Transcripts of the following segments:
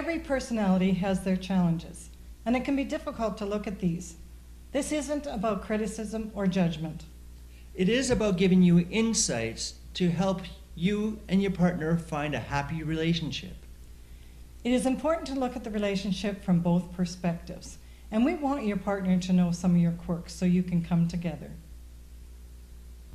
Every personality has their challenges, and it can be difficult to look at these. This isn't about criticism or judgment. It is about giving you insights to help you and your partner find a happy relationship. It is important to look at the relationship from both perspectives, and we want your partner to know some of your quirks so you can come together.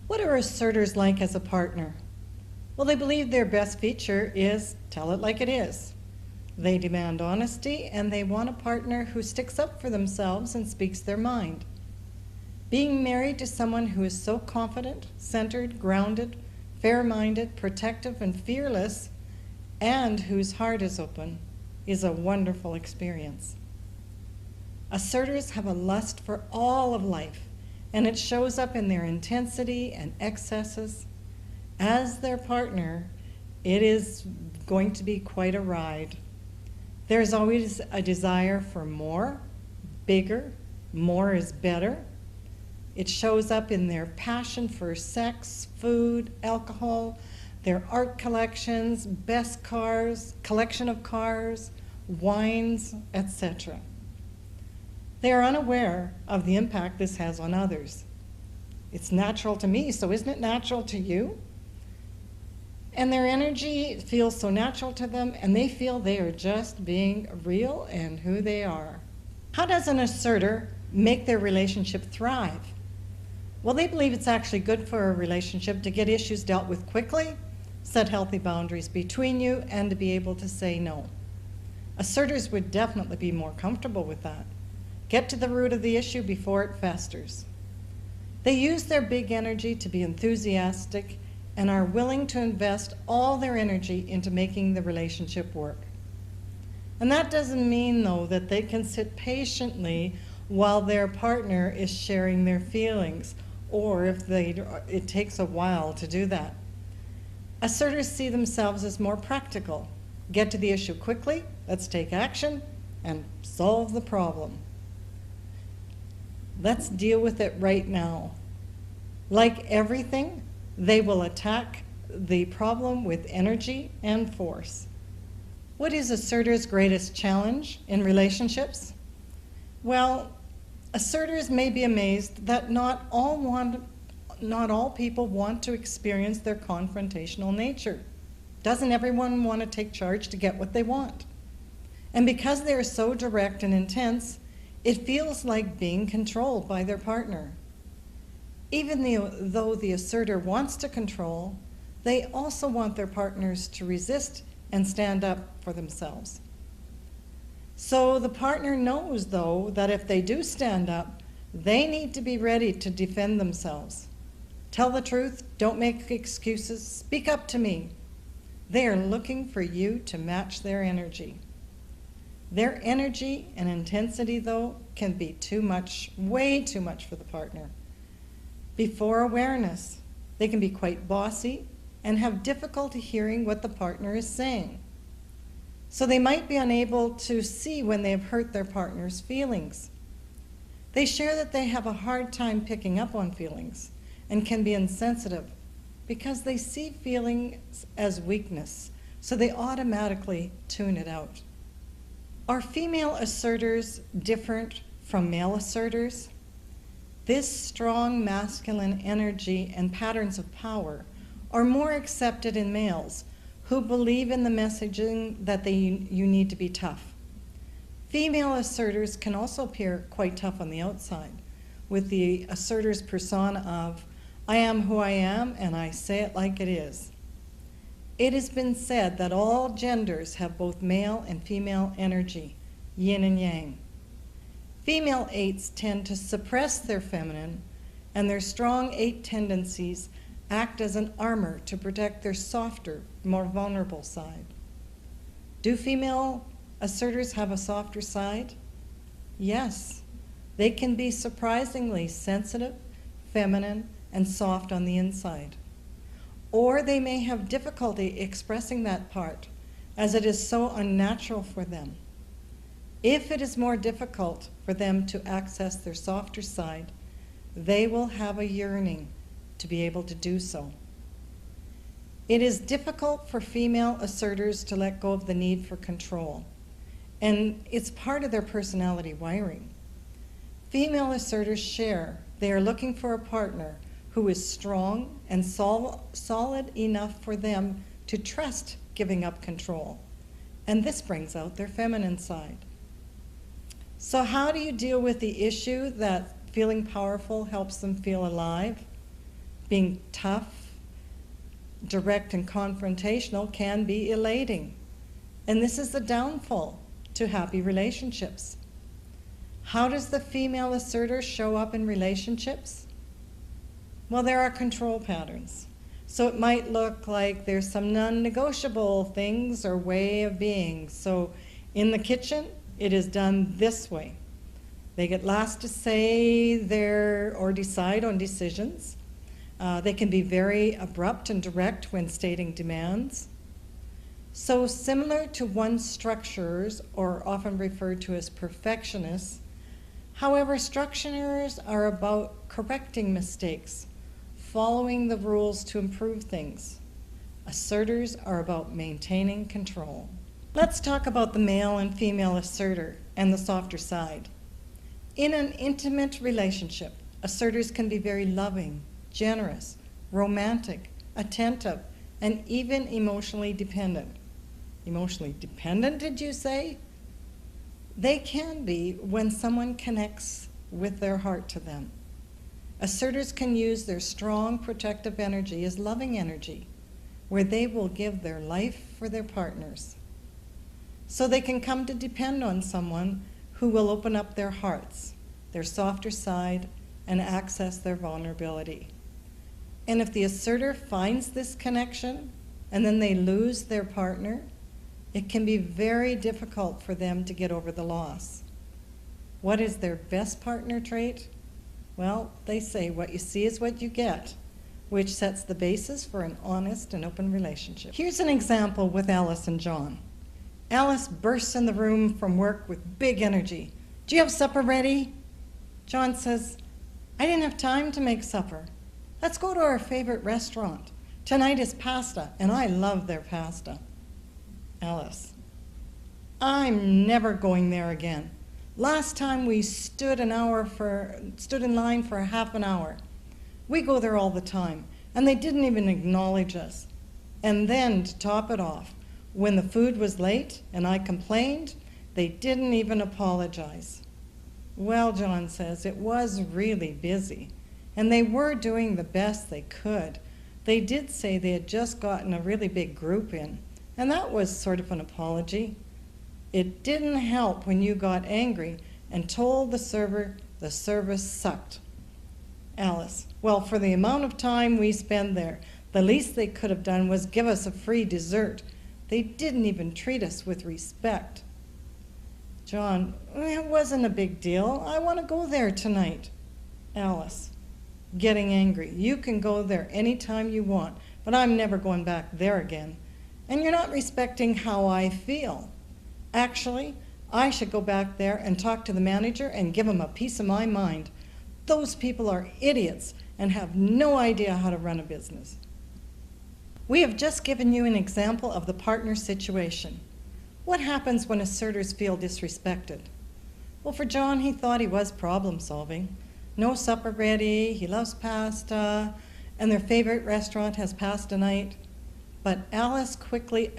What are asserters like as a partner? Well, they believe their best feature is tell it like it is. They demand honesty, and they want a partner who sticks up for themselves and speaks their mind. Being married to someone who is so confident, centered, grounded, fair-minded, protective, and fearless, and whose heart is open, is a wonderful experience. Asserters have a lust for all of life, and it shows up in their intensity and excesses. As their partner, it is going to be quite a ride. There's always a desire for more, bigger, more is better. It shows up in their passion for sex, food, alcohol, their art collections, best cars, collection of cars, wines, etc. They are unaware of the impact this has on others. It's natural to me, so isn't it natural to you? And their energy feels so natural to them, and they feel they are just being real and who they are. How does an asserter make their relationship thrive? Well, they believe it's actually good for a relationship to get issues dealt with quickly, set healthy boundaries between you, and to be able to say no. Asserters would definitely be more comfortable with that. Get to the root of the issue before it festers. They use their big energy to be enthusiastic and are willing to invest all their energy into making the relationship work. And that doesn't mean, though, that they can sit patiently while their partner is sharing their feelings, or if it takes a while to do that. Asserters see themselves as more practical. Get to the issue quickly, let's take action, and solve the problem. Let's deal with it right now. Like everything, they will attack the problem with energy and force. What is asserters' greatest challenge in relationships? Well, asserters may be amazed that not all people want to experience their confrontational nature. Doesn't everyone want to take charge to get what they want? And because they are so direct and intense, it feels like being controlled by their partner. Even though the asserter wants to control, they also want their partners to resist and stand up for themselves. So the partner knows, though, that if they do stand up, they need to be ready to defend themselves. Tell the truth, don't make excuses, speak up to me. They are looking for you to match their energy. Their energy and intensity, though, can be too much, way too much for the partner. Before awareness, they can be quite bossy and have difficulty hearing what the partner is saying. So they might be unable to see when they have hurt their partner's feelings. They share that they have a hard time picking up on feelings and can be insensitive because they see feelings as weakness, so they automatically tune it out. Are female asserters different from male asserters? This strong masculine energy and patterns of power are more accepted in males who believe in the messaging that you need to be tough. Female asserters can also appear quite tough on the outside, with the asserter's persona of, I am who I am and I say it like it is. It has been said that all genders have both male and female energy, yin and yang. Female eights tend to suppress their feminine, and their strong eight tendencies act as an armor to protect their softer, more vulnerable side. Do female asserters have a softer side? Yes. They can be surprisingly sensitive, feminine, and soft on the inside. Or they may have difficulty expressing that part, as it is so unnatural for them. If it is more difficult for them to access their softer side, they will have a yearning to be able to do so. It is difficult for female asserters to let go of the need for control. and it's part of their personality wiring. Female asserters share they are looking for a partner who is strong and solid enough for them to trust giving up control. And this brings out their feminine side. So how do you deal with the issue that feeling powerful helps them feel alive? Being tough, direct, and confrontational can be elating. And this is the downfall to happy relationships. How does the female asserter show up in relationships? Well, there are control patterns. So it might look like there's some non-negotiable things or way of being. So in the kitchen, it is done this way. They get last to say or decide on decisions. They can be very abrupt and direct when stating demands. So similar to one's structures, or often referred to as perfectionists, however, structurers are about correcting mistakes, following the rules to improve things. Asserters are about maintaining control. Let's talk about the male and female asserter and the softer side. In an intimate relationship, asserters can be very loving, generous, romantic, attentive, and even emotionally dependent. Emotionally dependent, did you say? They can be when someone connects with their heart to them. Asserters can use their strong protective energy as loving energy, where they will give their life for their partners. So they can come to depend on someone who will open up their hearts, their softer side, and access their vulnerability. And if the asserter finds this connection and then they lose their partner, it can be very difficult for them to get over the loss. What is their best partner trait? Well, they say what you see is what you get, which sets the basis for an honest and open relationship. Here's an example with Alice and John. Alice bursts in the room from work with big energy. Do you have supper ready? John says, I didn't have time to make supper. Let's go to our favorite restaurant. Tonight is pasta, and I love their pasta. Alice, I'm never going there again. Last time we stood in line for half an hour. We go there all the time, and they didn't even acknowledge us. And then, to top it off, when the food was late and I complained, they didn't even apologize. Well, John says, it was really busy, and they were doing the best they could. They did say they had just gotten a really big group in, and that was sort of an apology. It didn't help when you got angry and told the server the service sucked. Alice, well, for the amount of time we spend there, the least they could have done was give us a free dessert. They didn't even treat us with respect. John, it wasn't a big deal. I want to go there tonight. Alice, getting angry. You can go there anytime you want, but I'm never going back there again. And you're not respecting how I feel. Actually, I should go back there and talk to the manager and give him a piece of my mind. Those people are idiots and have no idea how to run a business. We have just given you an example of the partner situation. What happens when asserters feel disrespected? Well, for John, he thought he was problem solving. No supper ready, he loves pasta, and their favorite restaurant has pasta night. But Alice quickly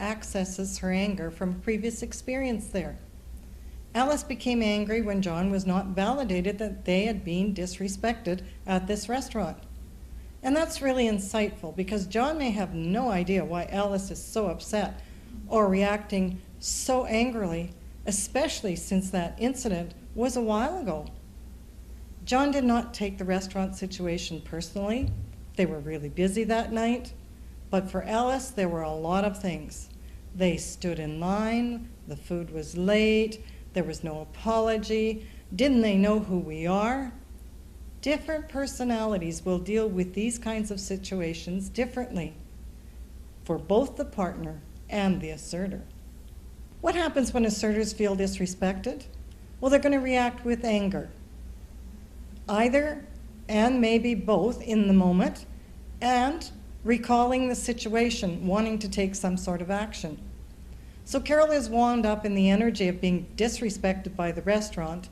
accesses her anger from previous experience there. Alice became angry when John was not validated that they had been disrespected at this restaurant. And that's really insightful because John may have no idea why Alice is so upset or reacting so angrily, especially since that incident was a while ago. John did not take the restaurant situation personally. They were really busy that night. But for Alice, there were a lot of things. They stood in line, the food was late, there was no apology. Didn't they know who we are? Different personalities will deal with these kinds of situations differently for both the partner and the asserter. What happens when asserters feel disrespected? Well, they're going to react with anger. Either, and maybe both in the moment, and recalling the situation, wanting to take some sort of action. So Carol is wound up in the energy of being disrespected by the restaurant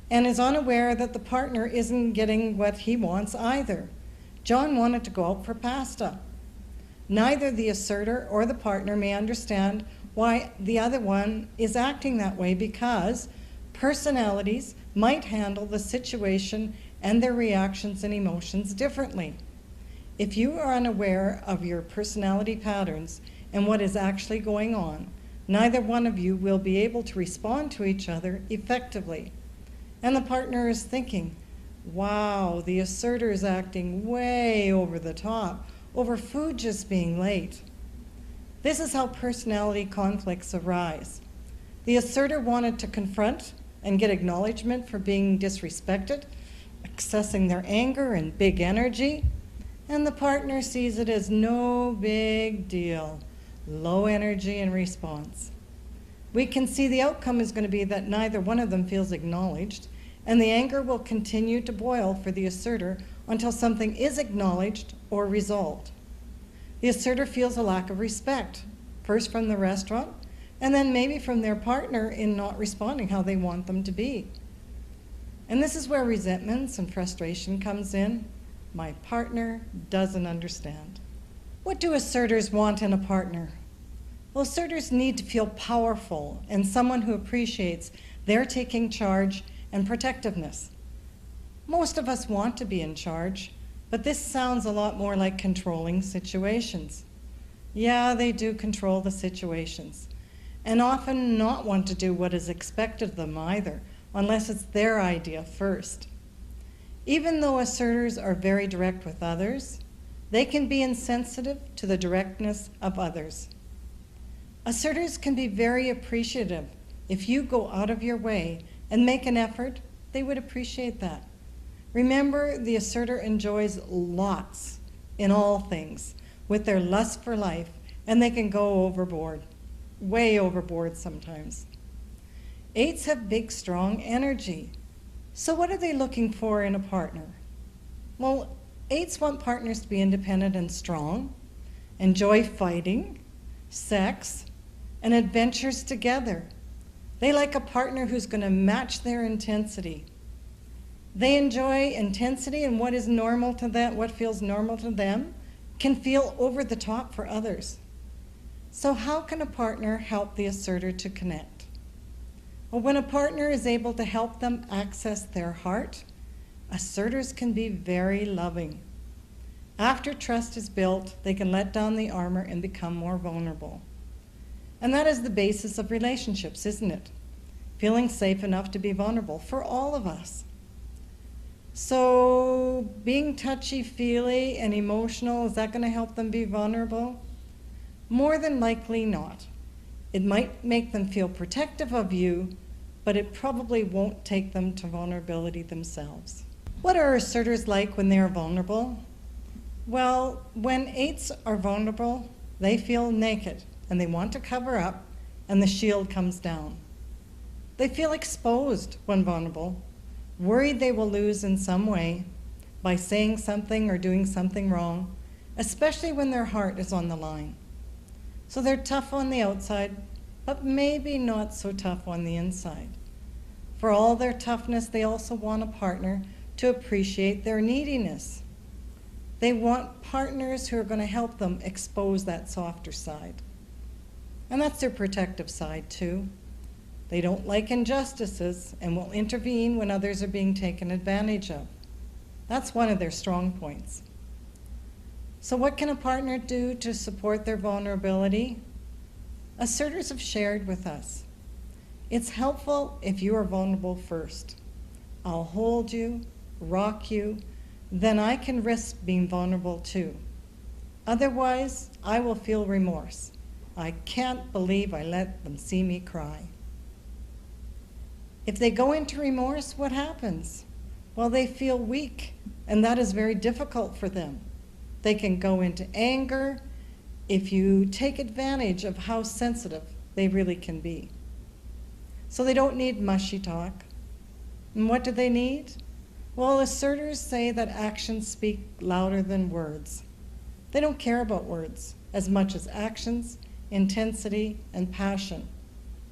and is unaware that the partner isn't getting what he wants either. John wanted to go out for pasta. Neither the asserter or the partner may understand why the other one is acting that way, because personalities might handle the situation and their reactions and emotions differently. If you are unaware of your personality patterns and what is actually going on, neither one of you will be able to respond to each other effectively. And the partner is thinking, wow, the asserter is acting way over the top, over food just being late. This is how personality conflicts arise. The asserter wanted to confront and get acknowledgement for being disrespected, accessing their anger and big energy, and the partner sees it as no big deal, low energy in response. We can see the outcome is going to be that neither one of them feels acknowledged, and the anger will continue to boil for the asserter until something is acknowledged or resolved. The asserter feels a lack of respect, first from the restaurant, and then maybe from their partner in not responding how they want them to be. And this is where resentments and frustration comes in. My partner doesn't understand. What do asserters want in a partner? Well, asserters need to feel powerful and someone who appreciates their taking charge and protectiveness. Most of us want to be in charge, but this sounds a lot more like controlling situations. Yeah, they do control the situations, and often not want to do what is expected of them either, unless it's their idea first. Even though asserters are very direct with others, they can be insensitive to the directness of others. Asserters can be very appreciative. If you go out of your way and make an effort, they would appreciate that. Remember, the asserter enjoys lots in all things with their lust for life, and they can go overboard, way overboard sometimes. Eights have big, strong energy. So what are they looking for in a partner? Well, eights want partners to be independent and strong, enjoy fighting, sex, and adventures together. They like a partner who's going to match their intensity. They enjoy intensity, and what is normal to them, what feels normal to them, can feel over the top for others. So how can a partner help the asserter to connect? Well, when a partner is able to help them access their heart, asserters can be very loving. After trust is built, they can let down the armor and become more vulnerable. And that is the basis of relationships, isn't it? Feeling safe enough to be vulnerable for all of us. So being touchy-feely and emotional, is that going to help them be vulnerable? More than likely not. It might make them feel protective of you, but it probably won't take them to vulnerability themselves. What are asserters like when they are vulnerable? Well, when eights are vulnerable, they feel naked and they want to cover up, and the shield comes down. They feel exposed when vulnerable, worried they will lose in some way by saying something or doing something wrong, especially when their heart is on the line. So they're tough on the outside, but maybe not so tough on the inside. For all their toughness, they also want a partner to appreciate their neediness. They want partners who are going to help them expose that softer side. And that's their protective side too. They don't like injustices and will intervene when others are being taken advantage of. That's one of their strong points. So what can a partner do to support their vulnerability? Asserters have shared with us. It's helpful if you are vulnerable first. I'll hold you, rock you, then I can risk being vulnerable too. Otherwise, I will feel remorse. I can't believe I let them see me cry. If they go into remorse, what happens? Well, they feel weak, and that is very difficult for them. They can go into anger if you take advantage of how sensitive they really can be. So they don't need mushy talk. And what do they need? Well, asserters say that actions speak louder than words. They don't care about words as much as actions intensity, and passion,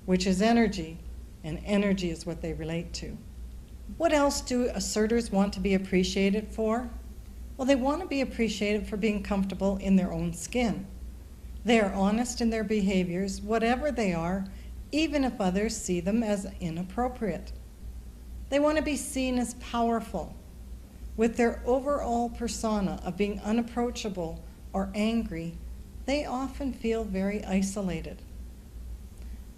which is energy, and energy is what they relate to. What else do asserters want to be appreciated for? Well, they want to be appreciated for being comfortable in their own skin. They are honest in their behaviors, whatever they are, even if others see them as inappropriate. They want to be seen as powerful. With their overall persona of being unapproachable or angry, they often feel very isolated.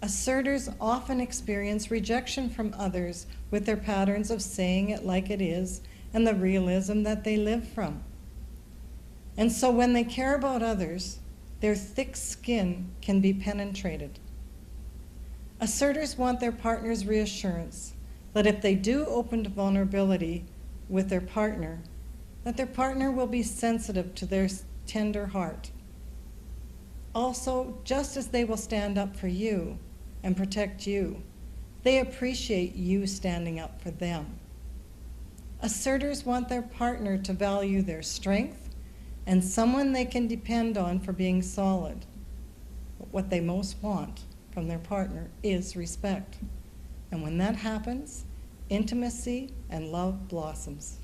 Asserters often experience rejection from others with their patterns of saying it like it is and the realism that they live from. And so when they care about others, their thick skin can be penetrated. Asserters want their partner's reassurance that if they do open to vulnerability with their partner, that their partner will be sensitive to their tender heart. Also, just as they will stand up for you and protect you, they appreciate you standing up for them. Asserters want their partner to value their strength and someone they can depend on for being solid. But what they most want from their partner is respect. And when that happens, intimacy and love blossoms.